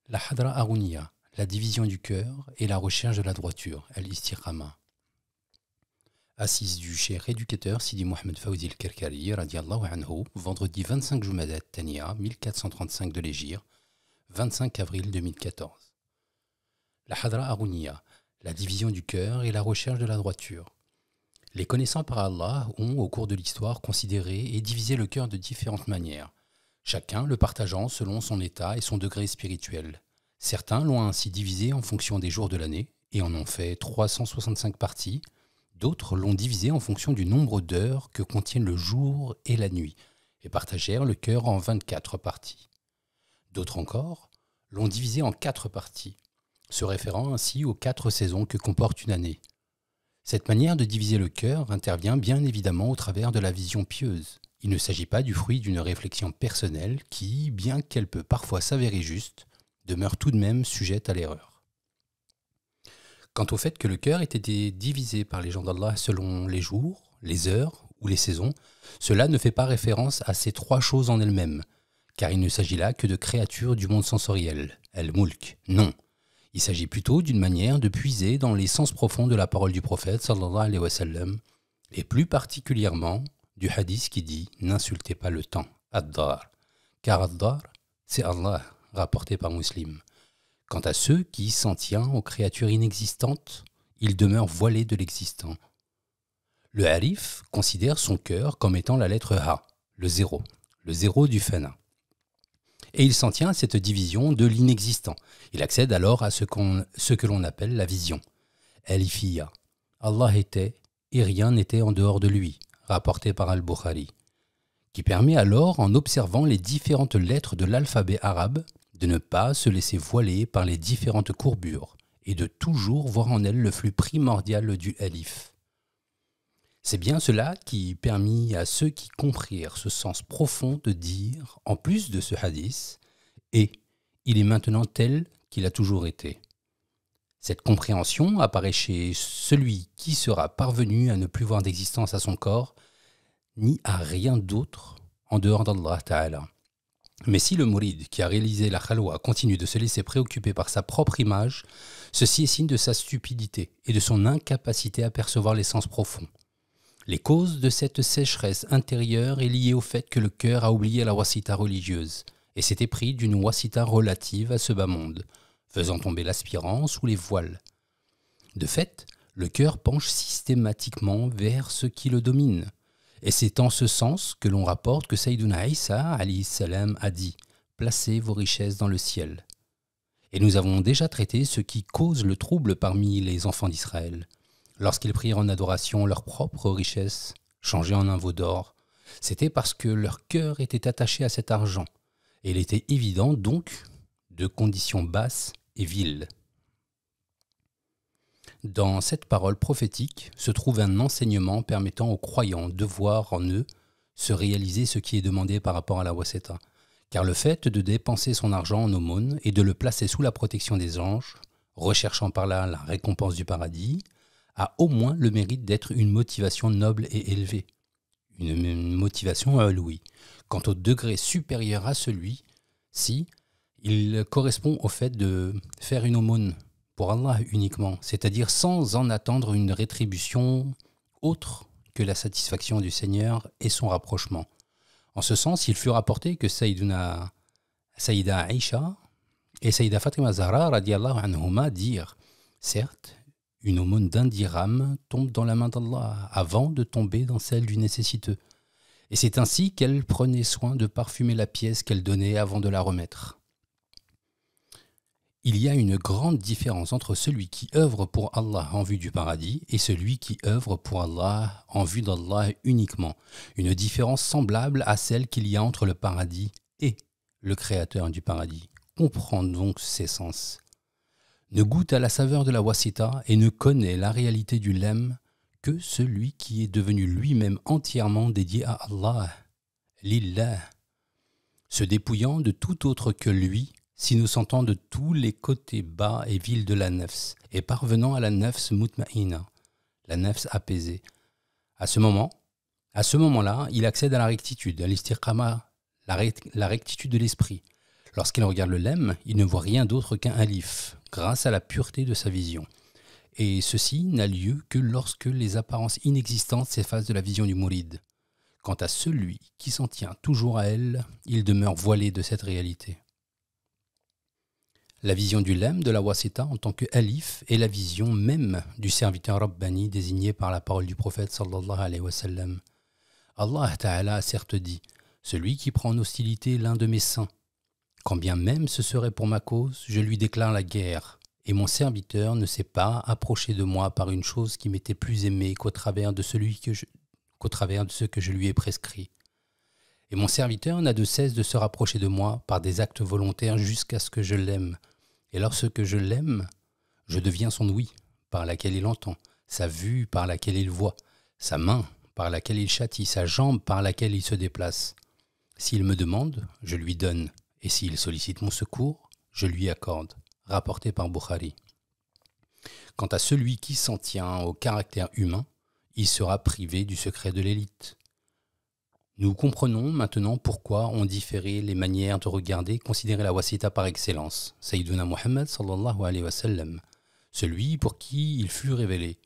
La Hadra Harouniya, la division du cœur et la recherche de la droiture, al-Istiqama. Assise du cheikh éducateur Sidi Mohamed Fawzi al-Kerkari, radiallahu anhu, vendredi 25 Jumadat Tania, 1435 de l'Hégire, 25 avril 2014. La Hadra Harouniya, la division du cœur et la recherche de la droiture. Les connaissants par Allah ont, au cours de l'histoire, considéré et divisé le cœur de différentes manières, chacun le partageant selon son état et son degré spirituel. Certains l'ont ainsi divisé en fonction des jours de l'année et en ont fait 365 parties. D'autres l'ont divisé en fonction du nombre d'heures que contiennent le jour et la nuit et partagèrent le cœur en 24 parties. D'autres encore l'ont divisé en 4 parties, se référant ainsi aux 4 saisons que comporte une année. Cette manière de diviser le cœur intervient bien évidemment au travers de la vision pieuse. Il ne s'agit pas du fruit d'une réflexion personnelle qui, bien qu'elle peut parfois s'avérer juste, demeure tout de même sujette à l'erreur. Quant au fait que le cœur ait été divisé par les gens d'Allah selon les jours, les heures ou les saisons, cela ne fait pas référence à ces 3 choses en elles-mêmes, car il ne s'agit là que de créatures du monde sensoriel, al-mulk, non. Il s'agit plutôt d'une manière de puiser dans les sens profonds de la parole du prophète, sallallahu alayhi wa sallam, et plus particulièrement du hadith qui dit « N'insultez pas le temps, ad-dar », car ad-dar, c'est Allah, rapporté par Muslim. Quant à ceux qui s'en tiennent aux créatures inexistantes, ils demeurent voilés de l'existant. Le Harif considère son cœur comme étant la lettre Ha, le zéro du fana. Et il s'en tient à cette division de l'inexistant. Il accède alors à ce que l'on appelle la vision. Al-Ifiyya. Allah était et rien n'était en dehors de lui, rapporté par Al-Bukhari, qui permet alors, en observant les différentes lettres de l'alphabet arabe, de ne pas se laisser voiler par les différentes courbures et de toujours voir en elles le flux primordial du alif. C'est bien cela qui permit à ceux qui comprirent ce sens profond de dire, en plus de ce hadith, « Et il est maintenant tel qu'il a toujours été ». Cette compréhension apparaît chez celui qui sera parvenu à ne plus voir d'existence à son corps, ni à rien d'autre en dehors d'Allah Ta'ala. Mais si le mouride qui a réalisé la khalwa continue de se laisser préoccuper par sa propre image, ceci est signe de sa stupidité et de son incapacité à percevoir les sens profonds. Les causes de cette sécheresse intérieure est liée au fait que le cœur a oublié la wasita religieuse et s'est épris d'une wasita relative à ce bas monde, faisant tomber l'aspirance ou les voiles. De fait, le cœur penche systématiquement vers ce qui le domine. Et c'est en ce sens que l'on rapporte que Sayyiduna Isa alayhi salam a dit « Placez vos richesses dans le ciel ». Et nous avons déjà traité ce qui cause le trouble parmi les enfants d'Israël. Lorsqu'ils prirent en adoration leurs propres richesses, changées en un veau d'or, c'était parce que leur cœur était attaché à cet argent. Et il était évident donc de conditions basses et viles. Dans cette parole prophétique se trouve un enseignement permettant aux croyants de voir en eux se réaliser ce qui est demandé par rapport à la wasita. Car le fait de dépenser son argent en aumône et de le placer sous la protection des anges, recherchant par là la récompense du paradis, a au moins le mérite d'être une motivation noble et élevée. Une motivation aloui. Quant au degré supérieur à celui-ci, il correspond au fait de faire une aumône pour Allah uniquement, c'est-à-dire sans en attendre une rétribution autre que la satisfaction du Seigneur et son rapprochement. En ce sens, il fut rapporté que Sayyida Aïcha et Sayyida Fatima Zahra radiallahu anhuma dirent « Certes, une aumône d'un dirham tombe dans la main d'Allah avant de tomber dans celle du nécessiteux. Et c'est ainsi qu'elle prenait soin de parfumer la pièce qu'elle donnait avant de la remettre. » Il y a une grande différence entre celui qui œuvre pour Allah en vue du paradis et celui qui œuvre pour Allah en vue d'Allah uniquement. Une différence semblable à celle qu'il y a entre le paradis et le créateur du paradis. Comprends donc ces sens. Ne goûte à la saveur de la wasita et ne connaît la réalité du lem que celui qui est devenu lui-même entièrement dédié à Allah, lillah, se dépouillant de tout autre que lui, s'innocentant de tous les côtés bas et vils de la nafs, et parvenant à la nafs mutma'ina, la nafs apaisée. À ce moment-là, il accède à la rectitude, à l'istiqama, la rectitude de l'esprit. Lorsqu'il regarde le lem, il ne voit rien d'autre qu'un alif, grâce à la pureté de sa vision. Et ceci n'a lieu que lorsque les apparences inexistantes s'effacent de la vision du mouride. Quant à celui qui s'en tient toujours à elle, il demeure voilé de cette réalité. La vision du lem de la wasita en tant que alif est la vision même du serviteur Rabbani désigné par la parole du prophète sallallahu alayhi wa sallam. Allah Ta'ala a certes dit « Celui qui prend en hostilité l'un de mes saints, quand bien même ce serait pour ma cause, je lui déclare la guerre, et mon serviteur ne s'est pas approché de moi par une chose qui m'était plus aimée qu'au travers de ce que je lui ai prescrit. Et mon serviteur n'a de cesse de se rapprocher de moi par des actes volontaires jusqu'à ce que je l'aime. Et lorsque je l'aime, je deviens son ouïe, par laquelle il entend, sa vue par laquelle il voit, sa main par laquelle il châtie, sa jambe par laquelle il se déplace. S'il me demande, je lui donne, et s'il sollicite mon secours, je lui accorde. » Rapporté par Bukhari. Quant à celui qui s'en tient au caractère humain, il sera privé du secret de l'élite. Nous comprenons maintenant pourquoi on différait les manières de regarder, considérer la wasita par excellence. Sayyiduna Muhammad sallallahu alayhi wa sallam, celui pour qui il fut révélé.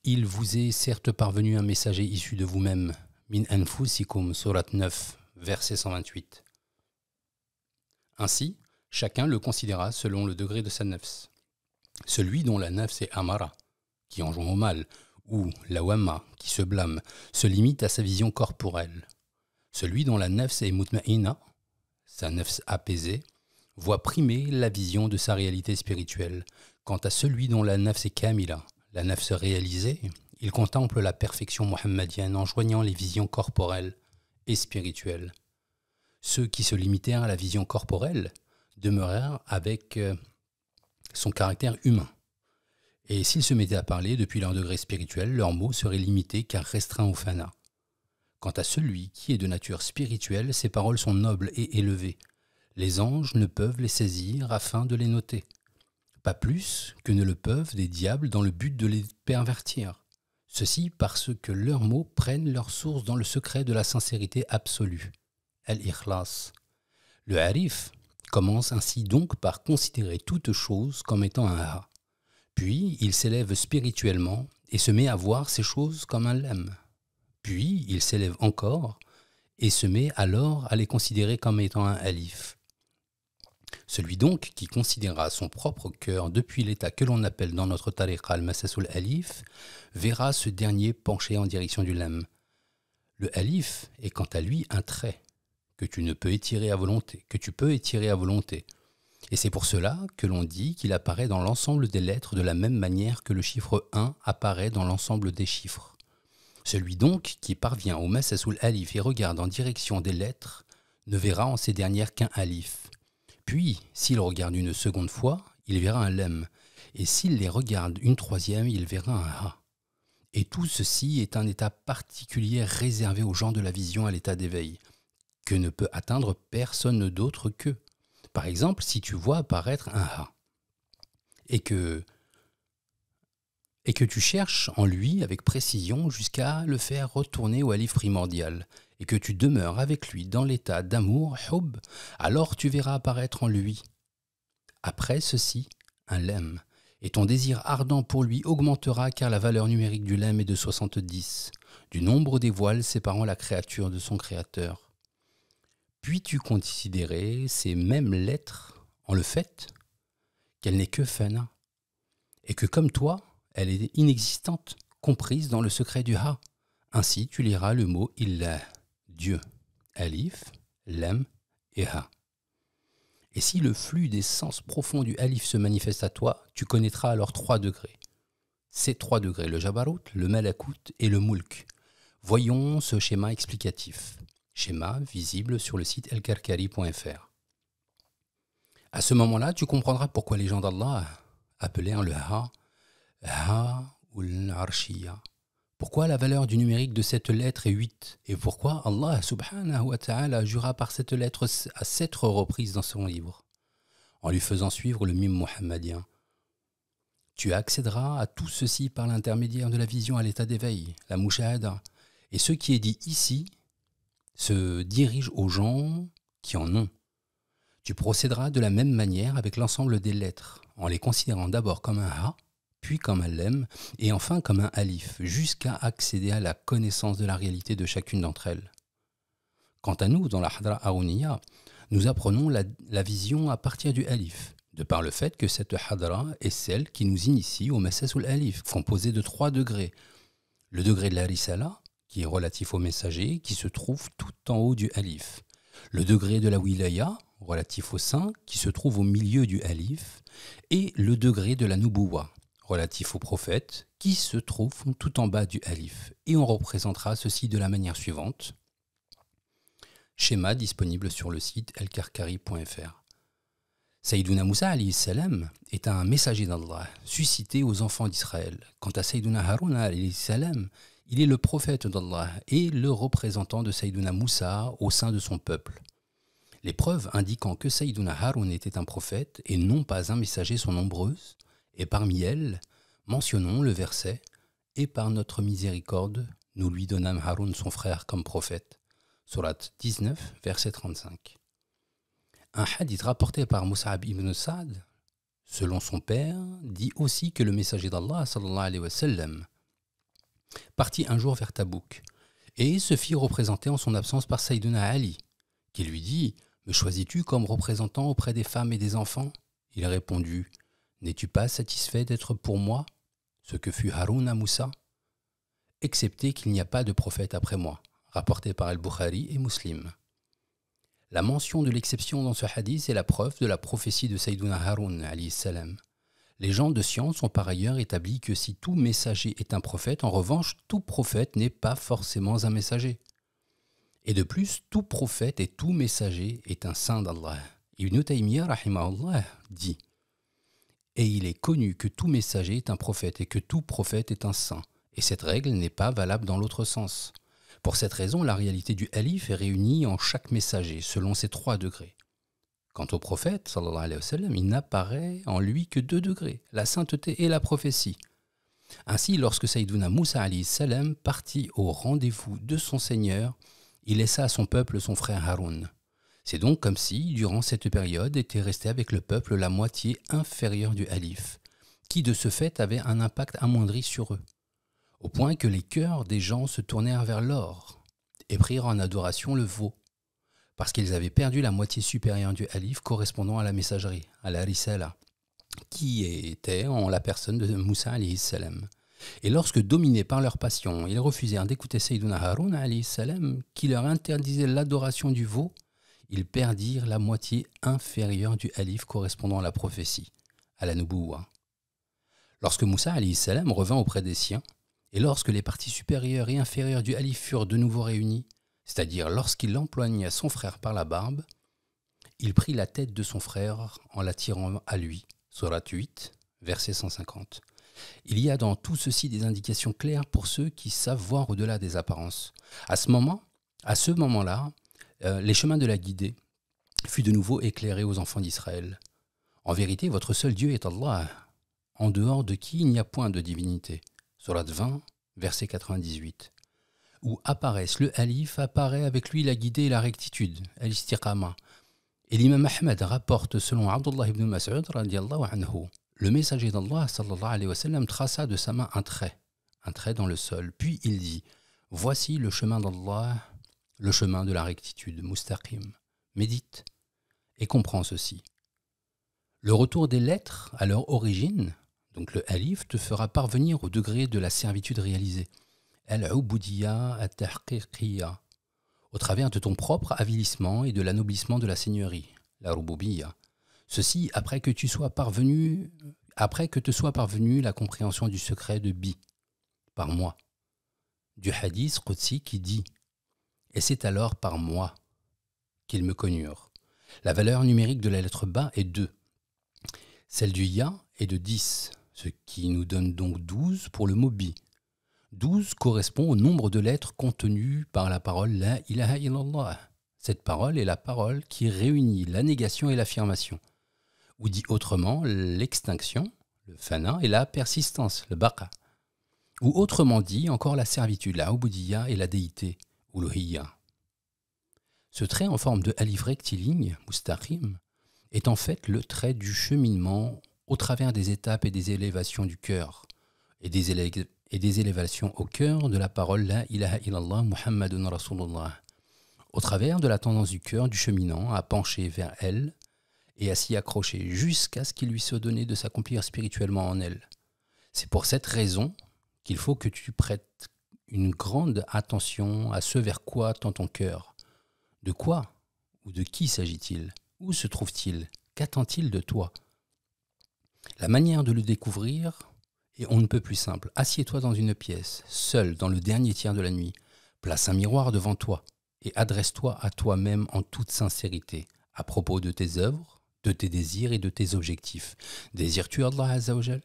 Il vous est certes parvenu un messager issu de vous-même. Min anfusikum, sourate 9, verset 128. Ainsi, chacun le considéra selon le degré de sa nafs. Celui dont la nafs est amara, qui enjoint au mal, ou lawama, qui se blâme, se limite à sa vision corporelle. Celui dont la nafs est mutma'ina, sa nafs apaisée, voit primer la vision de sa réalité spirituelle. Quant à celui dont la nafs est kamila, la nafs réalisée, il contemple la perfection mohammedienne en joignant les visions corporelles et spirituelles. Ceux qui se limitèrent à la vision corporelle demeurèrent avec son caractère humain. Et s'ils se mettaient à parler depuis leur degré spirituel, leurs mots seraient limités car restreints au fana. Quant à celui qui est de nature spirituelle, ses paroles sont nobles et élevées. Les anges ne peuvent les saisir afin de les noter. Pas plus que ne le peuvent des diables dans le but de les pervertir. Ceci parce que leurs mots prennent leur source dans le secret de la sincérité absolue. Al-Ikhlas. Le harif commence ainsi donc par considérer toute chose comme étant un ha. Puis il s'élève spirituellement et se met à voir ces choses comme un lem. Puis il s'élève encore et se met alors à les considérer comme étant un alif. Celui donc qui considérera son propre cœur depuis l'état que l'on appelle dans notre tariqa al-masasul alif, verra ce dernier pencher en direction du lem. Le alif est quant à lui un trait que tu peux étirer à volonté. Et c'est pour cela que l'on dit qu'il apparaît dans l'ensemble des lettres de la même manière que le chiffre 1 apparaît dans l'ensemble des chiffres. Celui donc qui parvient au masasul alif et regarde en direction des lettres ne verra en ces dernières qu'un alif. Puis, s'il regarde une seconde fois, il verra un lem. Et s'il les regarde une troisième, il verra un ha. Et tout ceci est un état particulier réservé aux gens de la vision à l'état d'éveil, que ne peut atteindre personne d'autre qu'eux. Par exemple, si tu vois apparaître un ha, et que tu cherches en lui avec précision jusqu'à le faire retourner au alif primordial, et que tu demeures avec lui dans l'état d'amour, hub, alors tu verras apparaître en lui, après ceci, un lem, et ton désir ardent pour lui augmentera car la valeur numérique du lem est de 70, du nombre des voiles séparant la créature de son créateur. Puis-tu considérer ces mêmes lettres en le fait qu'elle n'est que fana, et que comme toi, elle est inexistante, comprise dans le secret du ha. Ainsi, tu liras le mot illah, Dieu, alif, lam et ha. Et si le flux des sens profonds du alif se manifeste à toi, tu connaîtras alors 3 degrés. Ces 3 degrés, le jabarut, le malakout et le mulk. Voyons ce schéma explicatif. Schéma visible sur le site elkarkari.fr. À ce moment-là, tu comprendras pourquoi les gens d'Allah appelèrent le ha ou l'arshiyya. Pourquoi la valeur du numérique de cette lettre est 8 et pourquoi Allah subhanahu wa ta'ala jura par cette lettre à 7 reprises dans son livre, en lui faisant suivre le mime mohammedien. Tu accéderas à tout ceci par l'intermédiaire de la vision à l'état d'éveil, la mushahada. Et ce qui est dit ici se dirige aux gens qui en ont. Tu procéderas de la même manière avec l'ensemble des lettres, en les considérant d'abord comme un ha, puis comme un lem, et enfin comme un alif, jusqu'à accéder à la connaissance de la réalité de chacune d'entre elles. Quant à nous, dans la Hadra Harouniya, nous apprenons la vision à partir du alif, de par le fait que cette Hadra est celle qui nous initie au Messas ou l'alif, composé de 3 degrés. Le degré de la Risala, qui est relatif au messager, qui se trouve tout en haut du alif. Le degré de la Wilaya, relatif au saint, qui se trouve au milieu du alif. Et le degré de la Nubuwa, relatif au prophète, qui se trouve tout en bas du alif. Et on représentera ceci de la manière suivante. Schéma disponible sur le site elkarkari.fr. Sayyiduna Moussa alayhi salam est un messager d'Allah, suscité aux enfants d'Israël. Quant à Sayyiduna Haroun alayhi salam, il est le prophète d'Allah et le représentant de Sayyiduna Moussa au sein de son peuple. Les preuves indiquant que Sayyiduna Haroun était un prophète et non pas un messager sont nombreuses, et parmi elles, mentionnons le verset « Et par notre miséricorde, nous lui donnâmes Haroun son frère comme prophète ». Sourate 19, verset 35. Un hadith rapporté par Mus'ab ibn Sa'd, selon son père, dit aussi que le messager d'Allah, sallallahu alayhi wa sallam, partit un jour vers Tabouk et se fit représenter en son absence par Sayyiduna Ali, qui lui dit « Me choisis-tu comme représentant auprès des femmes et des enfants ?» Il répondit « N'es-tu pas satisfait d'être pour moi ce que fut Haroun à Moussa, excepté qu'il n'y a pas de prophète après moi ?» rapporté par Al-Bukhari et Muslim. La mention de l'exception dans ce hadith est la preuve de la prophétie de Sayyiduna Haroun alayhi salam. Les gens de science ont par ailleurs établi que si tout messager est un prophète, en revanche, tout prophète n'est pas forcément un messager. Et de plus, tout prophète et tout messager est un saint d'Allah. Ibn Taymiyyah rahimahullah dit « Et il est connu que tout messager est un prophète et que tout prophète est un saint. Et cette règle n'est pas valable dans l'autre sens. Pour cette raison, la réalité du alif est réunie en chaque messager, selon ses 3 degrés. Quant au prophète, sallallahu alayhi wa sallam, il n'apparaît en lui que 2 degrés, la sainteté et la prophétie. Ainsi, lorsque Sayyiduna Moussa alayhi salam partit au rendez-vous de son Seigneur, il laissa à son peuple son frère Haroun. C'est donc comme si, durant cette période, était resté avec le peuple la moitié inférieure du alif, qui de ce fait avait un impact amoindri sur eux, au point que les cœurs des gens se tournèrent vers l'or et prirent en adoration le veau, parce qu'ils avaient perdu la moitié supérieure du alif correspondant à la messagerie, à la risala, qui était en la personne de Moussa alayhi salam. Et lorsque, dominés par leur passion, ils refusèrent d'écouter Sayyiduna Haroun alayhi salam, qui leur interdisait l'adoration du veau, ils perdirent la moitié inférieure du alif correspondant à la prophétie, à la nubuwa. Lorsque Moussa alayhi salam revint auprès des siens, et lorsque les parties supérieures et inférieures du alif furent de nouveau réunies, c'est-à-dire lorsqu'il empoigna son frère par la barbe, il prit la tête de son frère en la tirant à lui. Sourate 8, verset 150. Il y a dans tout ceci des indications claires pour ceux qui savent voir au-delà des apparences. À ce moment-là, les chemins de la guidée furent de nouveau éclairés aux enfants d'Israël. En vérité, votre seul Dieu est Allah, en dehors de qui il n'y a point de divinité. Sourate 20, verset 98. Où apparaissent le alif, apparaît avec lui la guidée et la rectitude, al-istiqama. Et l'imam Ahmed rapporte selon Abdullah ibn Mas'ud radiallahu anhu, le messager d'Allah sallallahu alayhi wa sallam traça de sa main un trait dans le sol, puis il dit « Voici le chemin d'Allah, le chemin de la rectitude, mustaqim. Médite et comprends ceci. Le retour des lettres à leur origine, donc le alif, te fera parvenir au degré de la servitude réalisée, al-ubudiyya at-tahqiqiyya, au travers de ton propre avilissement et de l'anoblissement de la seigneurie, la rububiyya. Ceci après que te soit parvenue la compréhension du secret de Bi, par moi, du hadith Qudsi qui dit « Et c'est alors par moi qu'ils me connurent. » La valeur numérique de la lettre Ba est 2. Celle du Ya est de 10, ce qui nous donne donc 12 pour le mot Bi. 12 correspond au nombre de lettres contenues par la parole La ilaha illallah. Cette parole est la parole qui réunit la négation et l'affirmation, ou dit autrement l'extinction, le fana, et la persistance, le baqa. Ou autrement dit encore la servitude, la ubudiyya et la déité, uluhiyya. Ce trait en forme de alif rectiligne, mustaqim, est en fait le trait du cheminement au travers des étapes et des élévations du cœur, et des élévations au cœur de la parole La ilaha illallah Muhammadun Rasulullah, au travers de la tendance du cœur du cheminant à pencher vers elle et à s'y accrocher jusqu'à ce qu'il lui soit donné de s'accomplir spirituellement en elle. C'est pour cette raison qu'il faut que tu prêtes une grande attention à ce vers quoi tend ton cœur. De quoi ou de qui s'agit-il? Où se trouve-t-il? Qu'attend-il de toi? La manière de le découvrir est on ne peut plus simple. Assieds-toi dans une pièce, seul dans le dernier tiers de la nuit. Place un miroir devant toi et adresse-toi à toi-même en toute sincérité à propos de tes œuvres, de tes désirs et de tes objectifs. Désires-tu Allah Azza wa Jal?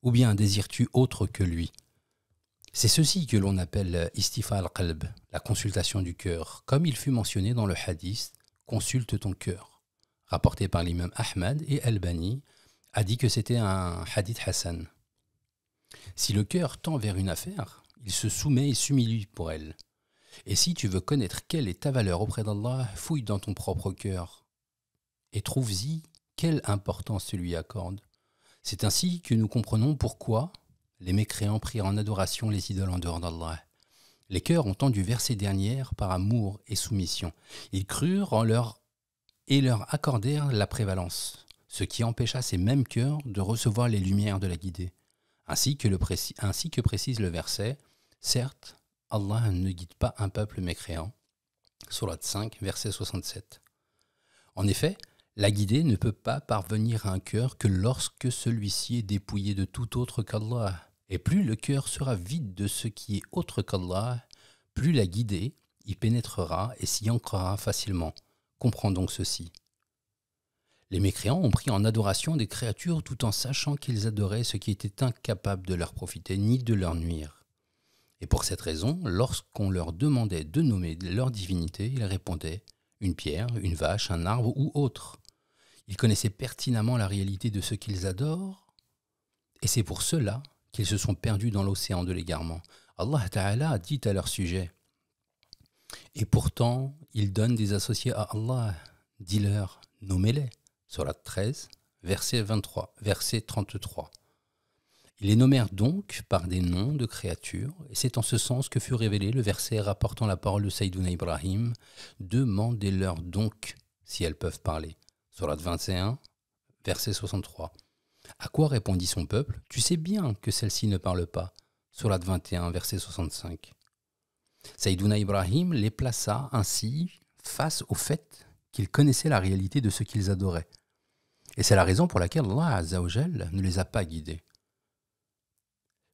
Ou bien désires-tu autre que lui? C'est ceci que l'on appelle istifa al-qalb, la consultation du cœur. Comme il fut mentionné dans le hadith, consulte ton cœur. Rapporté par l'imam Ahmad et Albani, a dit que c'était un hadith Hassan. Si le cœur tend vers une affaire, il se soumet et s'humilie pour elle. Et si tu veux connaître quelle est ta valeur auprès d'Allah, fouille dans ton propre cœur et trouve-y quelle importance tu lui accordes. C'est ainsi que nous comprenons pourquoi les mécréants prirent en adoration les idoles en dehors d'Allah. Les cœurs ont tendu vers ces dernières par amour et soumission. Ils crurent en leur et leur accordèrent la prévalence, ce qui empêcha ces mêmes cœurs de recevoir les lumières de la guidée. Ainsi que précise le verset, certes, Allah ne guide pas un peuple mécréant. Sourate 5, verset 67. En effet, la guidée ne peut pas parvenir à un cœur que lorsque celui-ci est dépouillé de tout autre qu'Allah. Et plus le cœur sera vide de ce qui est autre qu'Allah, plus la guidée y pénétrera et s'y ancrera facilement. Comprends donc ceci. Les mécréants ont pris en adoration des créatures tout en sachant qu'ils adoraient ce qui était incapable de leur profiter ni de leur nuire. Et pour cette raison, lorsqu'on leur demandait de nommer leur divinité, ils répondaient une pierre, une vache, un arbre ou autre. Ils connaissaient pertinemment la réalité de ce qu'ils adorent, et c'est pour cela qu'ils se sont perdus dans l'océan de l'égarement. Allah Ta'ala a dit à leur sujet, et pourtant, ils donnent des associés à Allah. Dis-leur, nommez-les. Sourate 13, verset 33. Ils les nommèrent donc par des noms de créatures, et c'est en ce sens que fut révélé le verset rapportant la parole de Sayyiduna Ibrahim. Demandez-leur donc si elles peuvent parler. Sourate 21, verset 63. À quoi répondit son peuple? Tu sais bien que celle-ci ne parle pas. Sourate 21, verset 65. Sayyiduna Ibrahim les plaça ainsi face au fait qu'ils connaissaient la réalité de ce qu'ils adoraient. Et c'est la raison pour laquelle Allah Azza wa Jal ne les a pas guidés.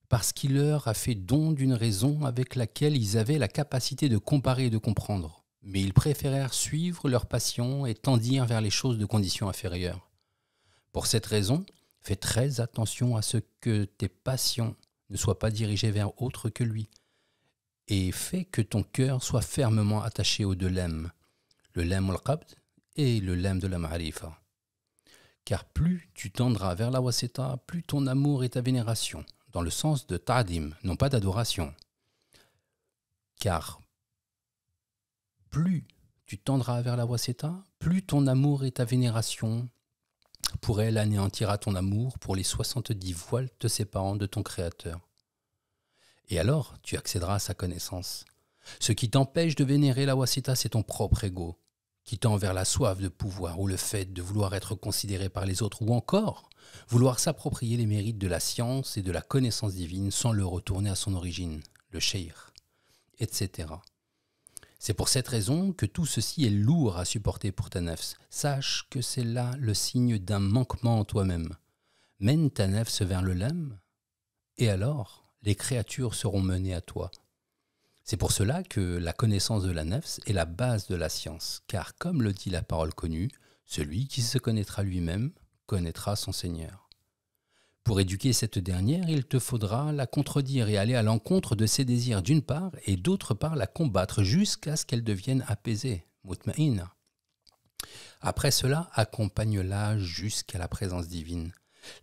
Parce qu'il leur a fait don d'une raison avec laquelle ils avaient la capacité de comparer et de comprendre. Mais ils préférèrent suivre leur passion et tendir vers les choses de conditions inférieures. Pour cette raison, fais très attention à ce que tes passions ne soient pas dirigées vers autre que lui. Et fais que ton cœur soit fermement attaché aux deux lemmes, le lem al-qabd et le lem de la ma'rifa. Car plus tu tendras vers la wasita, plus ton amour et ta vénération, dans le sens de ta'dim, non pas d'adoration. Car plus tu tendras vers la wasita, plus ton amour et ta vénération pour elle anéantira ton amour pour les 70 voiles te séparant de ton Créateur. Et alors, tu accéderas à sa connaissance. Ce qui t'empêche de vénérer la wasita, c'est ton propre ego, qui tend vers la soif de pouvoir ou le fait de vouloir être considéré par les autres, ou encore vouloir s'approprier les mérites de la science et de la connaissance divine sans le retourner à son origine, le sheikh, etc. C'est pour cette raison que tout ceci est lourd à supporter pour ta nefs. Sache que c'est là le signe d'un manquement en toi-même. Mène ta nefs vers le lemme, et alors les créatures seront menées à toi. C'est pour cela que la connaissance de la nefs est la base de la science, car comme le dit la parole connue, celui qui se connaîtra lui-même connaîtra son Seigneur. Pour éduquer cette dernière, il te faudra la contredire et aller à l'encontre de ses désirs d'une part, et d'autre part la combattre jusqu'à ce qu'elle devienne apaisée, mutma'ina. Après cela, accompagne-la jusqu'à la présence divine.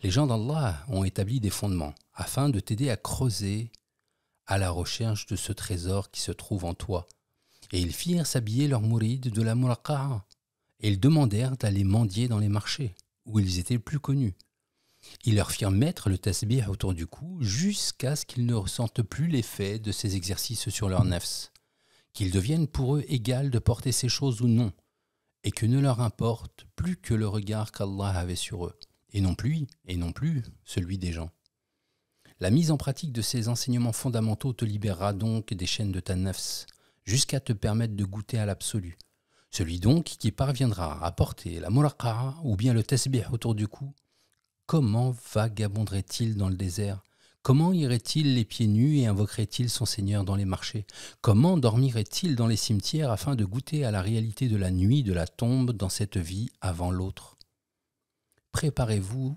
Les gens d'Allah ont établi des fondements afin de t'aider à creuser à la recherche de ce trésor qui se trouve en toi. Et ils firent s'habiller leurs mourides de la muraqa'a et ils demandèrent d'aller mendier dans les marchés, où ils étaient plus connus. Ils leur firent mettre le tasbih autour du cou jusqu'à ce qu'ils ne ressentent plus l'effet de ces exercices sur leur nefs, qu'il devienne pour eux égal de porter ces choses ou non, et que ne leur importe plus que le regard qu'Allah avait sur eux, et non plus celui des gens. La mise en pratique de ces enseignements fondamentaux te libérera donc des chaînes de ta nefs, jusqu'à te permettre de goûter à l'absolu. Celui donc qui parviendra à porter la muraqa'a ou bien le tasbih autour du cou, comment vagabonderait-il dans le désert? Comment irait-il les pieds nus et invoquerait-il son Seigneur dans les marchés? Comment dormirait-il dans les cimetières afin de goûter à la réalité de la nuit, de la tombe dans cette vie avant l'autre? Préparez-vous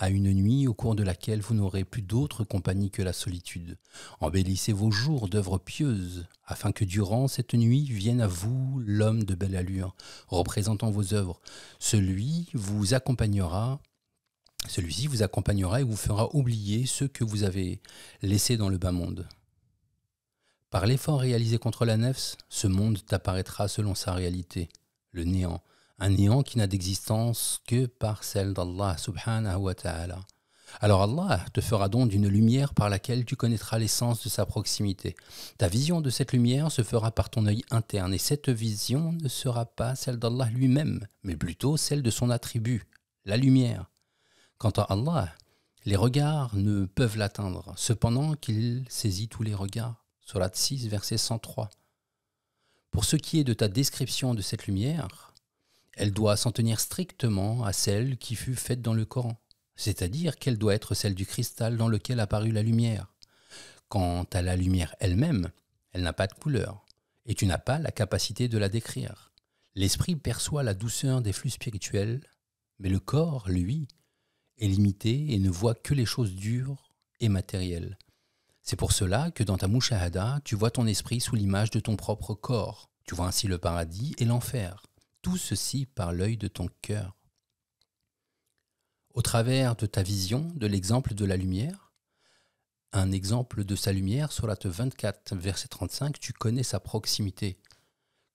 à une nuit au cours de laquelle vous n'aurez plus d'autre compagnie que la solitude. Embellissez vos jours d'œuvres pieuses, afin que durant cette nuit vienne à vous l'homme de belle allure, représentant vos œuvres. Celui-ci vous accompagnera et vous fera oublier ceux que vous avez laissés dans le bas monde. Par l'effort réalisé contre la nefs, ce monde t'apparaîtra selon sa réalité, le néant. Un néant qui n'a d'existence que par celle d'Allah subhanahu wa ta'ala. Alors Allah te fera don d'une lumière par laquelle tu connaîtras l'essence de sa proximité. Ta vision de cette lumière se fera par ton œil interne et cette vision ne sera pas celle d'Allah lui-même, mais plutôt celle de son attribut, la lumière. Quant à Allah, les regards ne peuvent l'atteindre, cependant qu'il saisit tous les regards. Sourate 6, verset 103. Pour ce qui est de ta description de cette lumière, elle doit s'en tenir strictement à celle qui fut faite dans le Coran, c'est-à-dire qu'elle doit être celle du cristal dans lequel apparut la lumière. Quant à la lumière elle-même, elle n'a pas de couleur, et tu n'as pas la capacité de la décrire. L'esprit perçoit la douceur des flux spirituels, mais le corps, lui, est limité et ne voit que les choses dures et matérielles. C'est pour cela que dans ta mushahada, tu vois ton esprit sous l'image de ton propre corps. Tu vois ainsi le paradis et l'enfer. Tout ceci par l'œil de ton cœur. Au travers de ta vision de l'exemple de la lumière, un exemple de sa lumière, sourate 24, verset 35, tu connais sa proximité.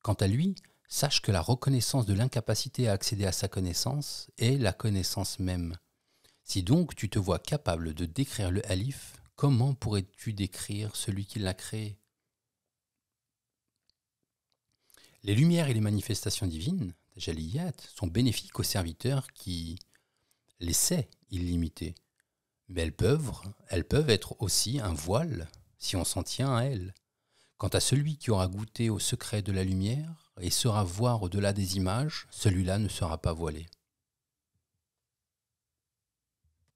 Quant à lui, sache que la reconnaissance de l'incapacité à accéder à sa connaissance est la connaissance même. Si donc tu te vois capable de décrire le alif, comment pourrais-tu décrire celui qui l'a créé? Les lumières et les manifestations divines, tajaliyat, sont bénéfiques aux serviteurs qui les sait illimitées. Mais elles peuvent être aussi un voile si on s'en tient à elles. Quant à celui qui aura goûté au secret de la lumière et saura voir au-delà des images, celui-là ne sera pas voilé.